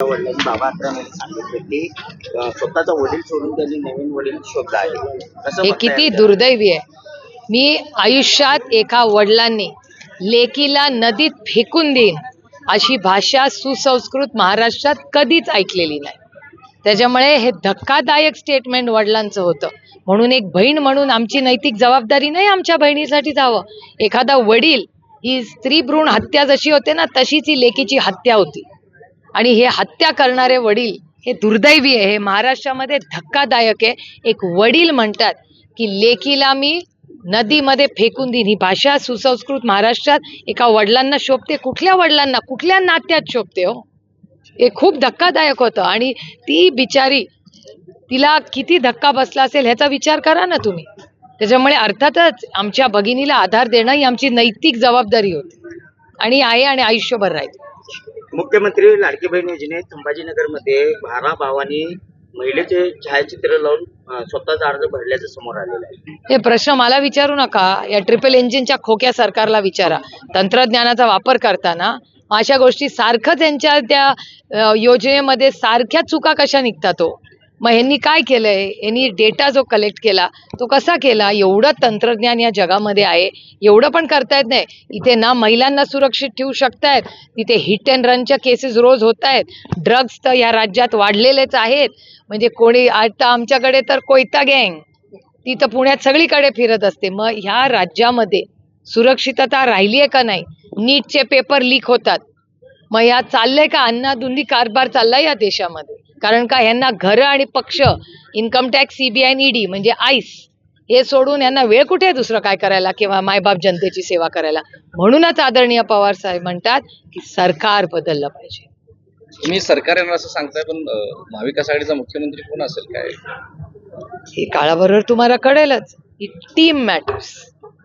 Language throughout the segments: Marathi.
वडिलांनी बाबा अत्र्यांनी सांगितलं की स्वतःचा वडील सोडून त्यांनी नवीन वडील शोधला आहे. कसं हे म्हणता किती येईल? दुर्दैवी आहे. मी आयुष्यात एका वडिलांनी लेकीला नदीत फेकून देईन अशी भाषा सुसंस्कृत महाराष्ट्रात कधीच ऐकलेली नाही. त्याच्यामुळे हे धक्कादायक स्टेटमेंट वडिलांचं होतं. म्हणून एक बहीण म्हणून आमची नैतिक जबाबदारी नाही आमच्या बहिणीसाठी जावं. एखादा वडील ही स्त्री भ्रूण हत्या जशी होते ना तशीच ही लेकीची हत्या होती. आणि हे हत्या करणारे वडील हे दुर्दैवी आहे. हे महाराष्ट्रामध्ये धक्कादायक आहे. एक वडील म्हणतात की लेकीला मी नदीमध्ये फेकून देईन. ही भाषा सुसंस्कृत महाराष्ट्रात एका वडिलांना शोभते? कुठल्या वडिलांना, कुठल्या नात्यात शोभते हो? हे खूप धक्कादायक होतं. आणि ती बिचारी, तिला किती धक्का बसला असेल ह्याचा विचार करा ना तुम्ही. त्याच्यामुळे अर्थातच आमच्या भगिनीला आधार देणं ही आमची नैतिक जबाबदारी होती आणि आहे आणि आयुष्यभर राहील. मुख्यमंत्री लाडकी बहीण योजनेत संभाजीनगरमध्ये 12 भावांनी महिलेचे छायाचित्र लावून स्वतःचा अर्ज भरल्याचं समोर आलेलं आहे. हे प्रश्न मला विचारू नका. या ट्रिपल इंजिनच्या खोक्या सरकारला विचारा. तंत्रज्ञानाचा वापर करताना अशा गोष्टी सारखं त्यांच्या त्या योजनेमध्ये सारख्या चुका कशा निघतात हो? मग ह्यांनी काय केलंय? यांनी डेटा जो कलेक्ट केला तो कसा केला? एवढं तंत्रज्ञान या जगामध्ये आहे, एवढं पण करता येत नाही. इथे ना महिलांना सुरक्षित ठेवू शकतायत, तिथे हिट अँड रनच्या केसेस रोज होत आहेत. ड्रग्ज तर या राज्यात वाढलेलेच आहेत. म्हणजे कोणी आता आमच्याकडे तर कोयता गँग ती तर पुण्यात सगळीकडे फिरत असते. मग ह्या राज्यामध्ये सुरक्षितता राहिली आहे का नाही? नीटचे पेपर लीक होतात. मग या चाललंय का अन्नाधुंदी कारभार चाललाय या देशामध्ये? कारण का ह्यांना घरं आणि पक्ष, इन्कम टॅक्स, CBI आणि ED म्हणजे आईस हे सोडून यांना वेळ कुठे आहे दुसरं काय करायला किंवा मायबाप जनतेची सेवा करायला? म्हणूनच आदरणीय पवार साहेब म्हणतात की सरकार बदललं पाहिजे. तुम्ही सरकार येणार असं सांगताय, पण महाविकास आघाडीचा मुख्यमंत्री कोण असेल काय? हे काळाबरोबर तुम्हाला कळेलच. ही टीम मॅटर्स.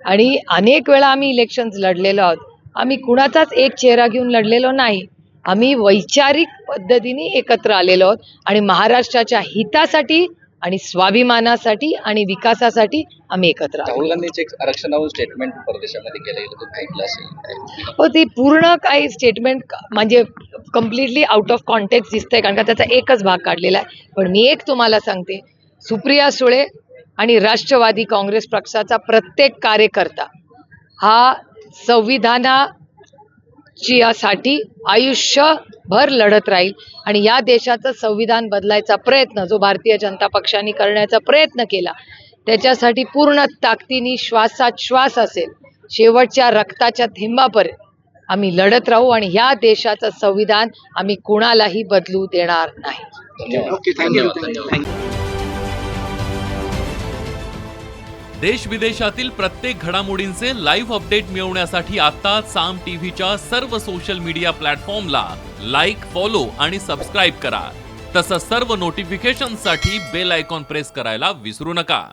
आणि अनेक वेळा आम्ही इलेक्शन्स लढलेलो आहोत. आम्ही कुणाचाच एक चेहरा घेऊन लढलेलो नाही. आम्ही वैचारिक पद्धतीने एकत्र आलेलो आहोत आणि महाराष्ट्राच्या हितासाठी आणि स्वाभिमानासाठी आणि विकासासाठी आम्ही एकत्र आहोत. राहुल गांधीचे एक आरक्षणावर स्टेटमेंट परदेशामध्ये केलं, तुम्ही ऐकलं असेल. हो, ते पूर्ण काही स्टेटमेंट म्हणजे कम्प्लिटली आउट ऑफ कॉन्टेक्स्ट दिसतंय, कारण का त्याचा एकच भाग काढलेला आहे. पण मी एक तुम्हाला सांगते, सुप्रिया सुळे आणि राष्ट्रवादी काँग्रेस पक्षाचा प्रत्येक कार्यकर्ता हा संविधानासाठी आयुष्यभर लढत राहील. आणि या देशाचं संविधान बदलायचा प्रयत्न जो भारतीय जनता पक्षाने करण्याचा प्रयत्न केला त्याच्यासाठी पूर्ण ताकदीने श्वासात श्वास असेल, शेवटच्या रक्ताच्या थेंबापर्यंत आम्ही लढत राहू. आणि ह्या देशाचं संविधान आम्ही कुणालाही बदलू देणार नाही. Okay, thank you. देश विदेशातील प्रत्येक घडामोडींचे लाईव्ह अपडेट मिळवण्यासाठी आता साम टीव्हीच्या सर्व सोशल मीडिया प्लॅटफॉर्मला लाईक, फॉलो आणि सबस्क्राईब करा. तसंच सर्व नोटिफिकेशनसाठी बेल आयकॉन प्रेस करायला विसरू नका.